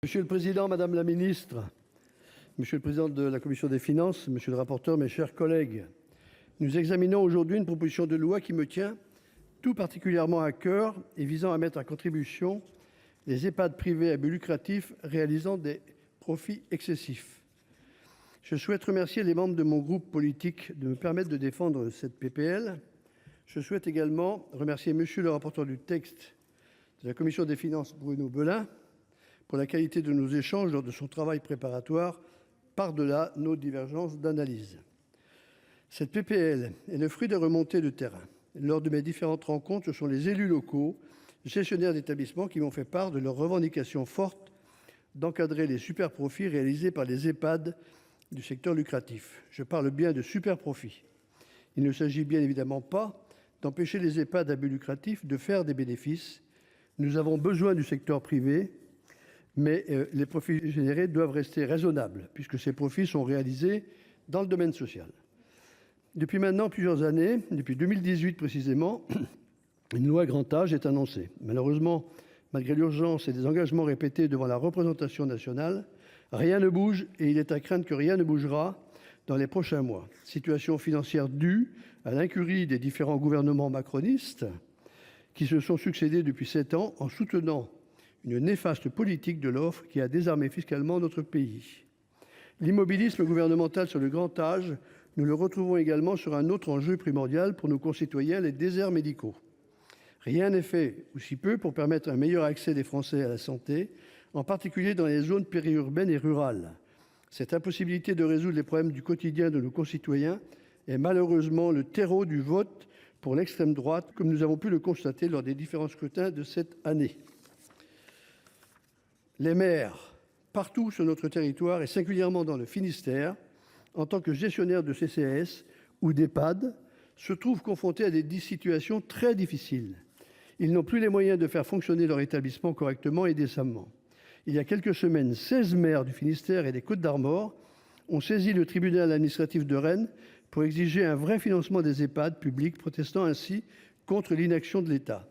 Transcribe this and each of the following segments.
Monsieur le président, madame la ministre, monsieur le président de la commission des finances, monsieur le rapporteur, mes chers collègues, nous examinons aujourd'hui une proposition de loi qui me tient tout particulièrement à cœur et visant à mettre à contribution les EHPAD privés à but lucratif réalisant des profits excessifs. Je souhaite remercier les membres de mon groupe politique de me permettre de défendre cette PPL. Je souhaite également remercier monsieur le rapporteur du texte de la commission des finances, Bruno Belin, pour la qualité de nos échanges lors de son travail préparatoire par-delà nos divergences d'analyse. Cette PPL est le fruit de remontées de terrain. Lors de mes différentes rencontres, ce sont les élus locaux, gestionnaires d'établissements qui m'ont fait part de leur revendication forte d'encadrer les super-profits réalisés par les EHPAD du secteur lucratif. Je parle bien de super-profits. Il ne s'agit bien évidemment pas d'empêcher les EHPAD à but lucratif de faire des bénéfices. Nous avons besoin du secteur privé, mais les profits générés doivent rester raisonnables, puisque ces profits sont réalisés dans le domaine social. Depuis maintenant plusieurs années, depuis 2018 précisément, une loi grand âge est annoncée. Malheureusement, malgré l'urgence et des engagements répétés devant la représentation nationale, rien ne bouge et il est à craindre que rien ne bougera dans les prochains mois. Situation financière due à l'incurie des différents gouvernements macronistes qui se sont succédés depuis 7 ans en soutenant une néfaste politique de l'offre qui a désarmé fiscalement notre pays. L'immobilisme gouvernemental sur le grand âge, nous le retrouvons également sur un autre enjeu primordial pour nos concitoyens, les déserts médicaux. Rien n'est fait, ou si peu, pour permettre un meilleur accès des Français à la santé, en particulier dans les zones périurbaines et rurales. Cette impossibilité de résoudre les problèmes du quotidien de nos concitoyens est malheureusement le terreau du vote pour l'extrême droite, comme nous avons pu le constater lors des différents scrutins de cette année. Les maires, partout sur notre territoire et singulièrement dans le Finistère, en tant que gestionnaires de CCAS ou d'EHPAD, se trouvent confrontés à des situations très difficiles. Ils n'ont plus les moyens de faire fonctionner leur établissement correctement et décemment. Il y a quelques semaines, 16 maires du Finistère et des Côtes-d'Armor ont saisi le tribunal administratif de Rennes pour exiger un vrai financement des EHPAD publics, protestant ainsi contre l'inaction de l'État.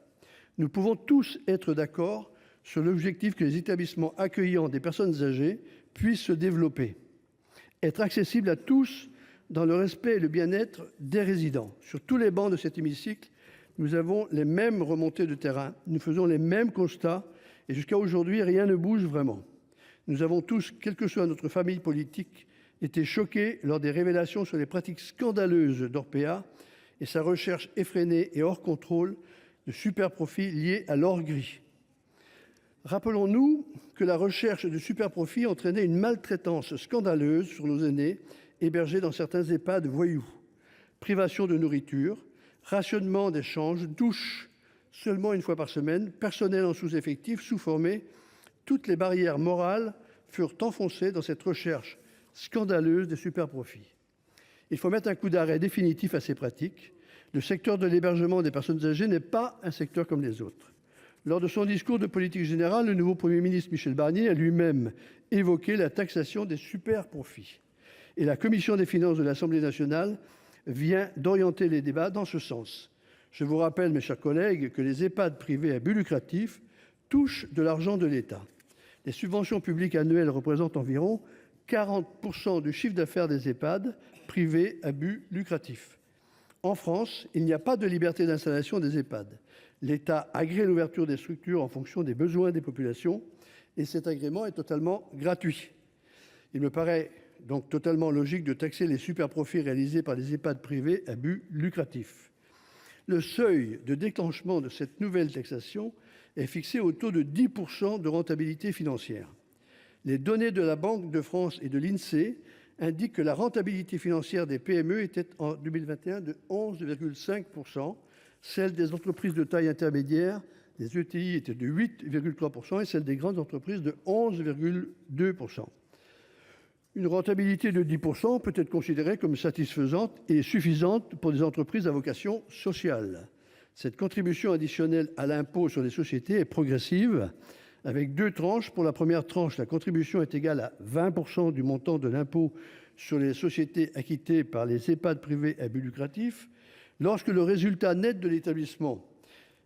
Nous pouvons tous être d'accord sur l'objectif que les établissements accueillant des personnes âgées puissent se développer, être accessibles à tous dans le respect et le bien-être des résidents. Sur tous les bancs de cet hémicycle, nous avons les mêmes remontées de terrain, nous faisons les mêmes constats et jusqu'à aujourd'hui, rien ne bouge vraiment. Nous avons tous, quelle que soit notre famille politique, été choqués lors des révélations sur les pratiques scandaleuses d'Orpea et sa recherche effrénée et hors contrôle de super-profits liés à l'or gris. Rappelons-nous que la recherche de super-profits entraînait une maltraitance scandaleuse sur nos aînés hébergés dans certains EHPAD voyous. Privation de nourriture, rationnement d'échanges, douche seulement une fois par semaine, personnel en sous-effectif, sous-formé, toutes les barrières morales furent enfoncées dans cette recherche scandaleuse des super-profits. Il faut mettre un coup d'arrêt définitif à ces pratiques. Le secteur de l'hébergement des personnes âgées n'est pas un secteur comme les autres. Lors de son discours de politique générale, le nouveau Premier ministre Michel Barnier a lui-même évoqué la taxation des super-profits. Et la Commission des finances de l'Assemblée nationale vient d'orienter les débats dans ce sens. Je vous rappelle, mes chers collègues, que les EHPAD privés à but lucratif touchent de l'argent de l'État. Les subventions publiques annuelles représentent environ 40% du chiffre d'affaires des EHPAD privés à but lucratif. En France, il n'y a pas de liberté d'installation des EHPAD. L'État agrée l'ouverture des structures en fonction des besoins des populations et cet agrément est totalement gratuit. Il me paraît donc totalement logique de taxer les super-profits réalisés par les EHPAD privés à but lucratif. Le seuil de déclenchement de cette nouvelle taxation est fixé au taux de 10% de rentabilité financière. Les données de la Banque de France et de l'INSEE indiquent que la rentabilité financière des PME était en 2021 de 11,5%, celle des entreprises de taille intermédiaire, des ETI, était de 8,3% et celle des grandes entreprises de 11,2%. Une rentabilité de 10% peut être considérée comme satisfaisante et suffisante pour des entreprises à vocation sociale. Cette contribution additionnelle à l'impôt sur les sociétés est progressive, avec 2 tranches. Pour la première tranche, la contribution est égale à 20% du montant de l'impôt sur les sociétés acquitté par les EHPAD privés à but lucratif. Lorsque le résultat net de l'établissement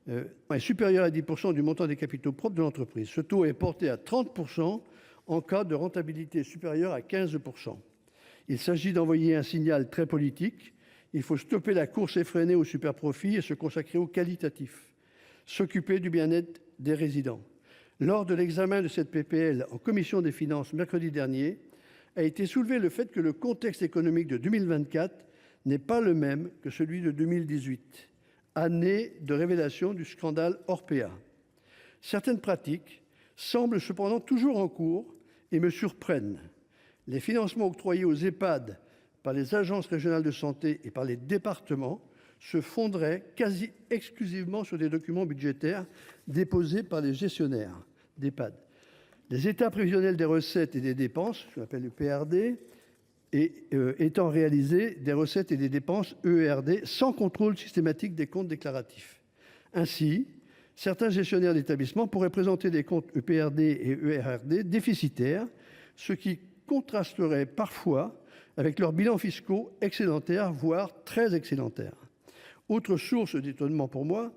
est supérieur à 10% du montant des capitaux propres de l'entreprise, ce taux est porté à 30% en cas de rentabilité supérieure à 15%. Il s'agit d'envoyer un signal très politique. Il faut stopper la course effrénée aux superprofits et se consacrer au qualitatif. S'occuper du bien-être des résidents. Lors de l'examen de cette PPL en commission des finances mercredi dernier, a été soulevé le fait que le contexte économique de 2024 n'est pas le même que celui de 2018, année de révélation du scandale Orpea. Certaines pratiques semblent cependant toujours en cours et me surprennent. Les financements octroyés aux EHPAD par les agences régionales de santé et par les départements se fonderaient quasi exclusivement sur des documents budgétaires déposés par les gestionnaires d'EHPAD. Les états prévisionnels des recettes et des dépenses, ce qu'on appelle le PRD, étant réalisés des recettes et des dépenses EERD sans contrôle systématique des comptes déclaratifs. Ainsi, certains gestionnaires d'établissements pourraient présenter des comptes EPRD et ERRD déficitaires, ce qui contrasterait parfois avec leurs bilans fiscaux excédentaires, voire très excédentaires. Autre source d'étonnement pour moi,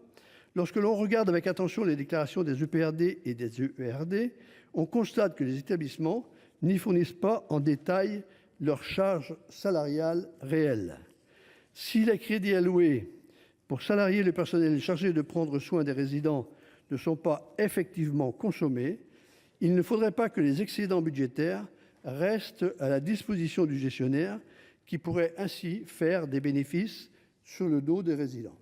lorsque l'on regarde avec attention les déclarations des EPRD et des EERD, on constate que les établissements n'y fournissent pas en détail leurs charges salariales réelles. Si les crédits alloués pour salarier le personnel chargé de prendre soin des résidents ne sont pas effectivement consommés, il ne faudrait pas que les excédents budgétaires restent à la disposition du gestionnaire qui pourrait ainsi faire des bénéfices sur le dos des résidents.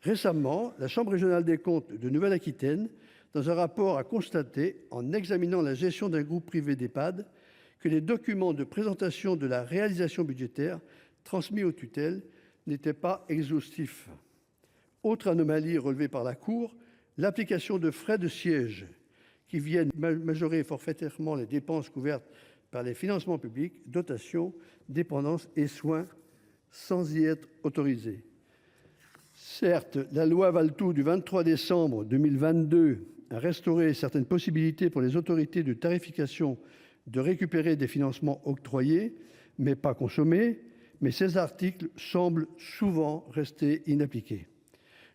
Récemment, la Chambre régionale des comptes de Nouvelle-Aquitaine, dans un rapport, a constaté, en examinant la gestion d'un groupe privé d'EHPAD, que les documents de présentation de la réalisation budgétaire transmis aux tutelles n'étaient pas exhaustifs. Autre anomalie relevée par la Cour, l'application de frais de siège qui viennent majorer forfaitairement les dépenses couvertes par les financements publics, dotations, dépendances et soins, sans y être autorisés. Certes, la loi Valletoux du 23 décembre 2022 a restauré certaines possibilités pour les autorités de tarification de récupérer des financements octroyés, mais pas consommés, mais ces articles semblent souvent rester inappliqués.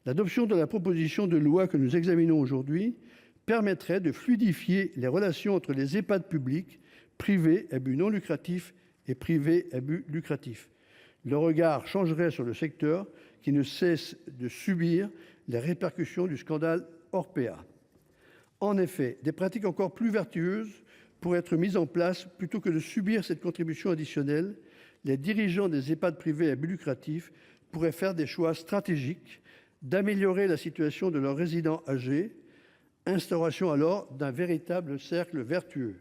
L'adoption de la proposition de loi que nous examinons aujourd'hui permettrait de fluidifier les relations entre les EHPAD publics, privés à but non lucratif et privés à but lucratif. Le regard changerait sur le secteur qui ne cesse de subir les répercussions du scandale Orpea. En effet, des pratiques encore plus vertueuses pourraient être mises en place plutôt que de subir cette contribution additionnelle. Les dirigeants des EHPAD privés à but lucratif pourraient faire des choix stratégiques d'améliorer la situation de leurs résidents âgés, instauration alors d'un véritable cercle vertueux.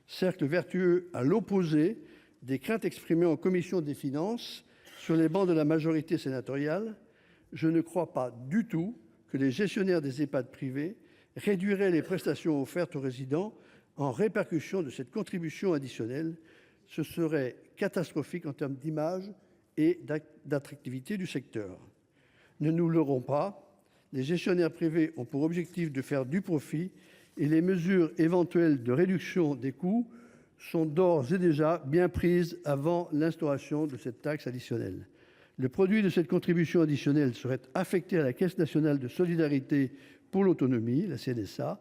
Cercle vertueux à l'opposé des craintes exprimées en commission des finances sur les bancs de la majorité sénatoriale. Je ne crois pas du tout que les gestionnaires des EHPAD privés réduiraient les prestations offertes aux résidents en répercussion de cette contribution additionnelle. Ce serait catastrophique en termes d'image et d'attractivité du secteur. Ne nous leurrons pas, les gestionnaires privés ont pour objectif de faire du profit et les mesures éventuelles de réduction des coûts sont d'ores et déjà bien prises avant l'instauration de cette taxe additionnelle. Le produit de cette contribution additionnelle serait affecté à la Caisse nationale de solidarité pour l'autonomie, la CNSA,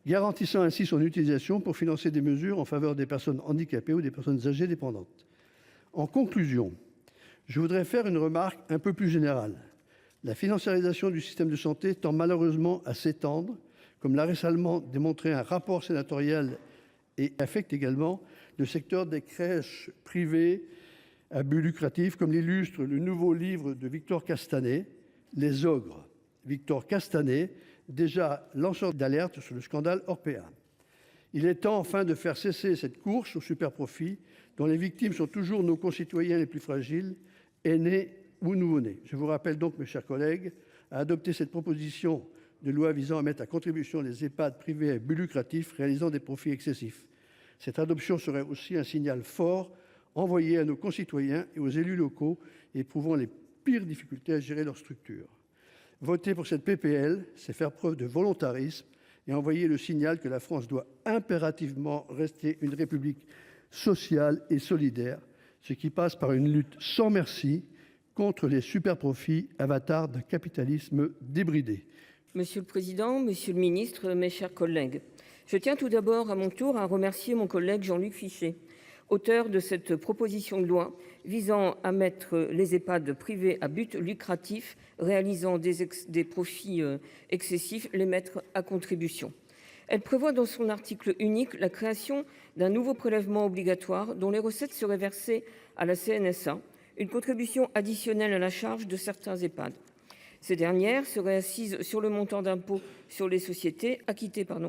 garantissant ainsi son utilisation pour financer des mesures en faveur des personnes handicapées ou des personnes âgées dépendantes. En conclusion, je voudrais faire une remarque un peu plus générale. La financiarisation du système de santé tend malheureusement à s'étendre, comme l'a récemment démontré un rapport sénatorial, et affecte également le secteur des crèches privées à but lucratif, comme l'illustre le nouveau livre de Victor Castanet, Les Ogres. Victor Castanet, déjà lanceur d'alerte sur le scandale Orpea. Il est temps enfin de faire cesser cette course aux superprofits dont les victimes sont toujours nos concitoyens les plus fragiles, aînés ou nouveau-nés. Je vous rappelle donc, mes chers collègues, à adopter cette proposition de loi visant à mettre à contribution les EHPAD privés à but lucratif réalisant des profits excessifs. Cette adoption serait aussi un signal fort envoyé à nos concitoyens et aux élus locaux éprouvant les pires difficultés à gérer leur structure. Voter pour cette PPL, c'est faire preuve de volontarisme et envoyer le signal que la France doit impérativement rester une république sociale et solidaire, ce qui passe par une lutte sans merci contre les superprofits, avatars d'un capitalisme débridé. Monsieur le Président, Monsieur le Ministre, mes chers collègues, Je tiens tout d'abord à mon tour à remercier mon collègue Jean-Luc Fichet, auteur de cette proposition de loi visant à mettre les EHPAD privés à but lucratif réalisant des profits excessifs, les mettre à contribution. Elle prévoit dans son article unique la création d'un nouveau prélèvement obligatoire dont les recettes seraient versées à la CNSA, une contribution additionnelle à la charge de certains EHPAD. Ces dernières seraient assises sur le montant d'impôt sur les sociétés acquitté par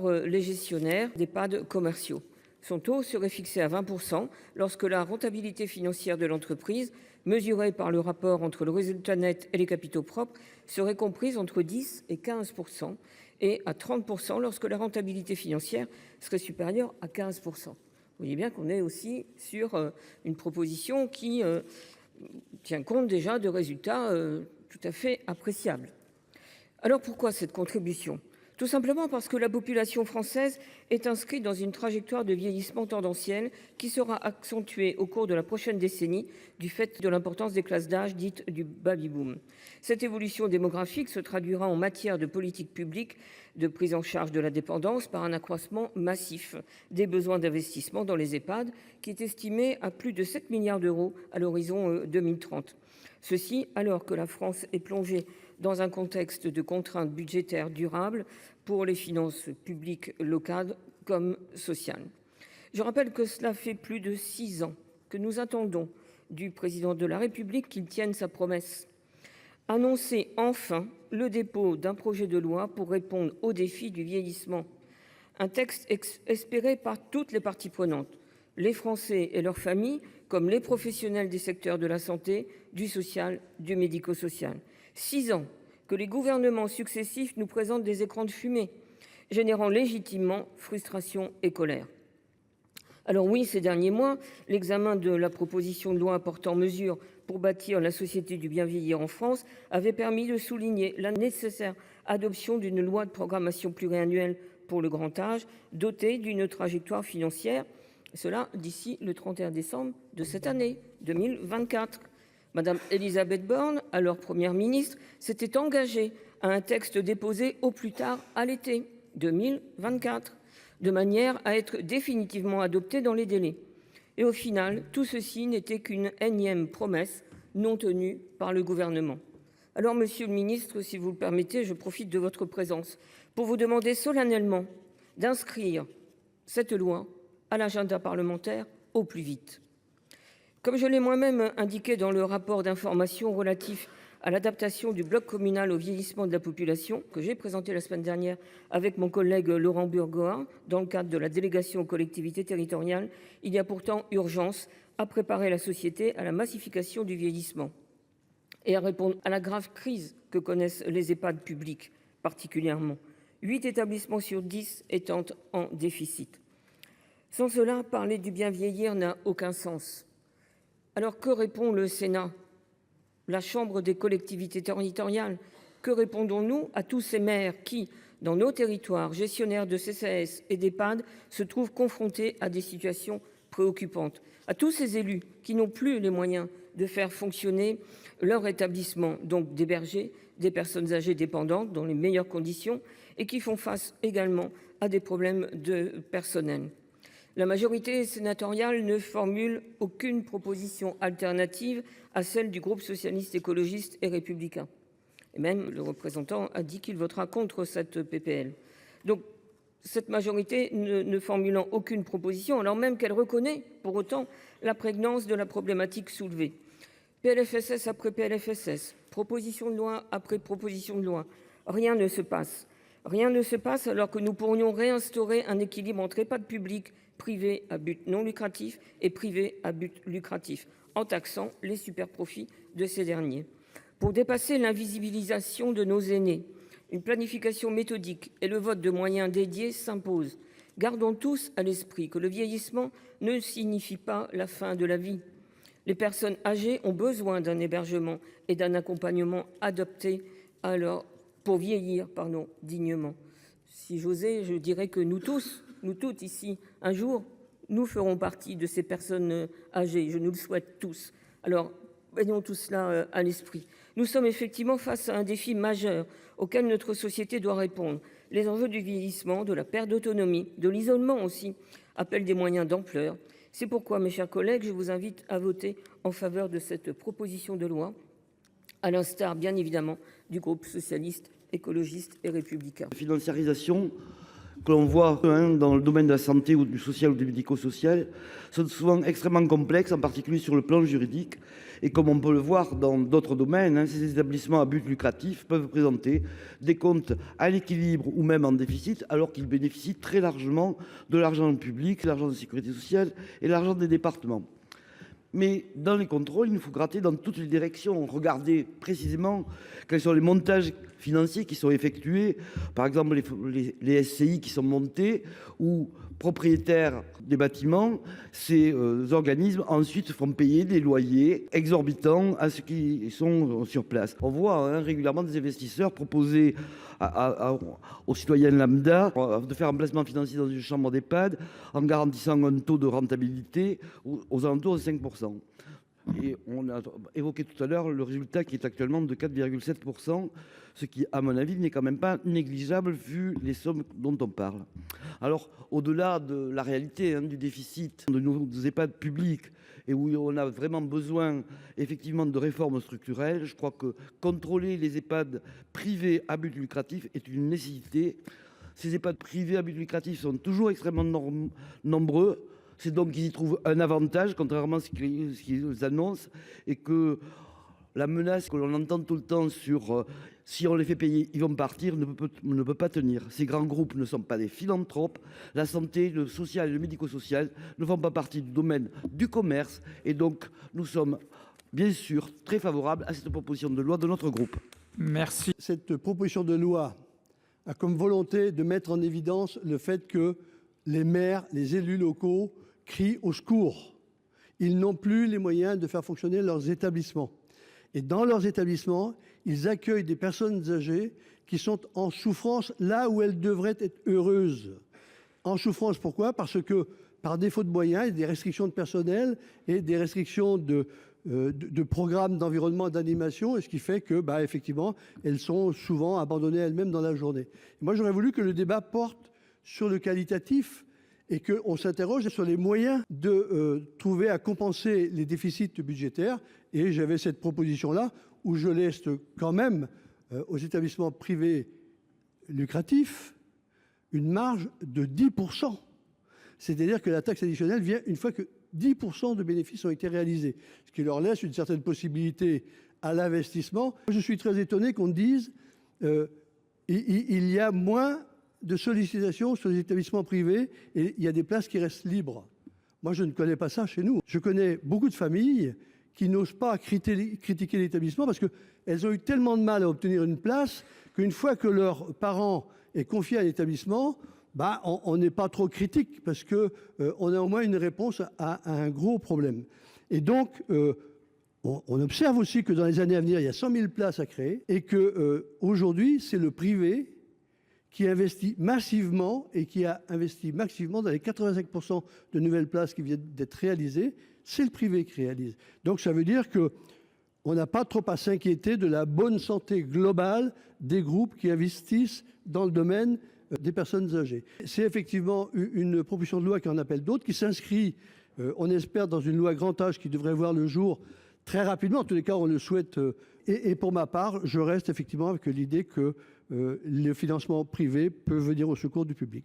les gestionnaires d'EHPAD commerciaux. Son taux serait fixé à 20% lorsque la rentabilité financière de l'entreprise, mesurée par le rapport entre le résultat net et les capitaux propres, serait comprise entre 10 et 15%, et à 30% lorsque la rentabilité financière serait supérieure à 15%. Vous voyez bien qu'on est aussi sur une proposition qui tient compte déjà de résultats tout à fait appréciables. Alors pourquoi cette contribution ? Tout simplement parce que la population française est inscrite dans une trajectoire de vieillissement tendanciel qui sera accentuée au cours de la prochaine décennie du fait de l'importance des classes d'âge dites du baby-boom. Cette évolution démographique se traduira en matière de politique publique de prise en charge de la dépendance par un accroissement massif des besoins d'investissement dans les EHPAD qui est estimé à plus de 7 milliards d'euros à l'horizon 2030. Ceci alors que la France est plongée dans un contexte de contraintes budgétaires durables pour les finances publiques locales comme sociales. Je rappelle que cela fait plus de 6 ans que nous attendons du président de la République qu'il tienne sa promesse. Annoncer enfin le dépôt d'un projet de loi pour répondre au défi du vieillissement. Un texte espéré par toutes les parties prenantes, les Français et leurs familles, comme les professionnels des secteurs de la santé, du social, du médico-social. 6 ans que les gouvernements successifs nous présentent des écrans de fumée, générant légitimement frustration et colère. Alors oui, ces derniers mois, l'examen de la proposition de loi portant mesures pour bâtir la société du bien vieillir en France avait permis de souligner la nécessaire adoption d'une loi de programmation pluriannuelle pour le grand âge, dotée d'une trajectoire financière, cela d'ici le 31 décembre de cette année 2024. Madame Elisabeth Borne, alors Première ministre, s'était engagée à un texte déposé au plus tard à l'été 2024, de manière à être définitivement adopté dans les délais. Et au final, tout ceci n'était qu'une énième promesse non tenue par le gouvernement. Alors, monsieur le ministre, si vous le permettez, je profite de votre présence pour vous demander solennellement d'inscrire cette loi à l'agenda parlementaire au plus vite. Comme je l'ai moi-même indiqué dans le rapport d'information relatif à l'adaptation du bloc communal au vieillissement de la population que j'ai présenté la semaine dernière avec mon collègue Laurent Burgoa dans le cadre de la délégation aux collectivités territoriales, il y a pourtant urgence à préparer la société à la massification du vieillissement et à répondre à la grave crise que connaissent les EHPAD publics particulièrement, 8 établissements sur 10 étant en déficit. Sans cela, parler du bien vieillir n'a aucun sens. Alors que répond le Sénat, la Chambre des collectivités territoriales? Que répondons-nous à tous ces maires qui, dans nos territoires, gestionnaires de CCAS et d'EHPAD, se trouvent confrontés à des situations préoccupantes? À tous ces élus qui n'ont plus les moyens de faire fonctionner leur établissement, donc d'héberger des personnes âgées dépendantes dans les meilleures conditions et qui font face également à des problèmes de personnel. La majorité sénatoriale ne formule aucune proposition alternative à celle du groupe socialiste, écologiste et républicain. Et même le représentant a dit qu'il votera contre cette PPL. Donc, cette majorité ne formulant aucune proposition, alors même qu'elle reconnaît pour autant la prégnance de la problématique soulevée. PLFSS après PLFSS, proposition de loi après proposition de loi, rien ne se passe. Rien ne se passe alors que nous pourrions réinstaurer un équilibre entre EHPAD publics, privés à but non lucratif et privés à but lucratif, en taxant les superprofits de ces derniers. Pour dépasser l'invisibilisation de nos aînés, une planification méthodique et le vote de moyens dédiés s'imposent. Gardons tous à l'esprit que le vieillissement ne signifie pas la fin de la vie. Les personnes âgées ont besoin d'un hébergement et d'un accompagnement adapté pour vieillir dignement. Si j'osais, je dirais que nous toutes ici, un jour, nous ferons partie de ces personnes âgées. Je nous le souhaite tous. Alors, ayons tout cela à l'esprit. Nous sommes effectivement face à un défi majeur auquel notre société doit répondre. Les enjeux du vieillissement, de la perte d'autonomie, de l'isolement aussi, appellent des moyens d'ampleur. C'est pourquoi, mes chers collègues, je vous invite à voter en faveur de cette proposition de loi, à l'instar, bien évidemment, du groupe socialiste, écologiste et républicain. La financiarisation que l'on voit dans le domaine de la santé ou du social ou du médico-social sont souvent extrêmement complexes, en particulier sur le plan juridique. Et comme on peut le voir dans d'autres domaines, ces établissements à but lucratif peuvent présenter des comptes à l'équilibre ou même en déficit, alors qu'ils bénéficient très largement de l'argent public, l'argent de sécurité sociale et l'argent des départements. Mais dans les contrôles, il nous faut gratter dans toutes les directions, regarder précisément quels sont les montages financiers qui sont effectués, par exemple les SCI qui sont montés ou propriétaires des bâtiments. Ces organismes ensuite font payer des loyers exorbitants à ceux qui sont sur place. On voit régulièrement des investisseurs proposer aux citoyens lambda de faire un placement financier dans une chambre d'EHPAD en garantissant un taux de rentabilité aux alentours de 5%. Et on a évoqué tout à l'heure le résultat qui est actuellement de 4,7%, ce qui, à mon avis, n'est quand même pas négligeable vu les sommes dont on parle. Alors, au-delà de la réalité du déficit de nos EHPAD publics et où on a vraiment besoin effectivement de réformes structurelles, je crois que contrôler les EHPAD privés à but lucratif est une nécessité. Ces EHPAD privés à but lucratif sont toujours extrêmement nombreux. C'est donc qu'ils y trouvent un avantage, contrairement à ce qu'ils annoncent, et que la menace que l'on entend tout le temps sur si on les fait payer, ils vont partir, ne peut pas tenir. Ces grands groupes ne sont pas des philanthropes. La santé, le social et le médico-social ne font pas partie du domaine du commerce. Et donc, nous sommes bien sûr très favorables à cette proposition de loi de notre groupe. Merci. Cette proposition de loi a comme volonté de mettre en évidence le fait que les maires, les élus locaux crient au secours. Ils n'ont plus les moyens de faire fonctionner leurs établissements. Et dans leurs établissements, ils accueillent des personnes âgées qui sont en souffrance là où elles devraient être heureuses. En souffrance, pourquoi ? Parce que par défaut de moyens, il y a des restrictions de personnel et des restrictions de programmes d'environnement et d'animation, et ce qui fait que, effectivement, elles sont souvent abandonnées elles-mêmes dans la journée. Et moi, j'aurais voulu que le débat porte sur le qualitatif et qu'on s'interroge sur les moyens de trouver à compenser les déficits budgétaires. Et j'avais cette proposition-là où je laisse quand même aux établissements privés lucratifs une marge de 10%. C'est-à-dire que la taxe additionnelle vient une fois que 10% de bénéfices ont été réalisés, ce qui leur laisse une certaine possibilité à l'investissement. Je suis très étonné qu'on dise il y a moins de sollicitations sur les établissements privés et il y a des places qui restent libres. Moi, je ne connais pas ça chez nous. Je connais beaucoup de familles qui n'osent pas critiquer l'établissement parce qu'elles ont eu tellement de mal à obtenir une place qu'une fois que leurs parents est confié à l'établissement, on n'est pas trop critique parce qu'on a au moins une réponse à un gros problème. Et donc, on observe aussi que dans les années à venir, il y a 100 000 places à créer et qu'aujourd'hui, c'est le privé qui investit massivement et qui a investi massivement dans les 85% de nouvelles places qui viennent d'être réalisées. C'est le privé qui réalise. Donc ça veut dire qu'on n'a pas trop à s'inquiéter de la bonne santé globale des groupes qui investissent dans le domaine des personnes âgées. C'est effectivement une proposition de loi qui en appelle d'autres, qui s'inscrit, on espère, dans une loi grand âge qui devrait voir le jour très rapidement. En tous les cas, on le souhaite. Et pour ma part, je reste effectivement avec l'idée que le financement privé peut venir au secours du public.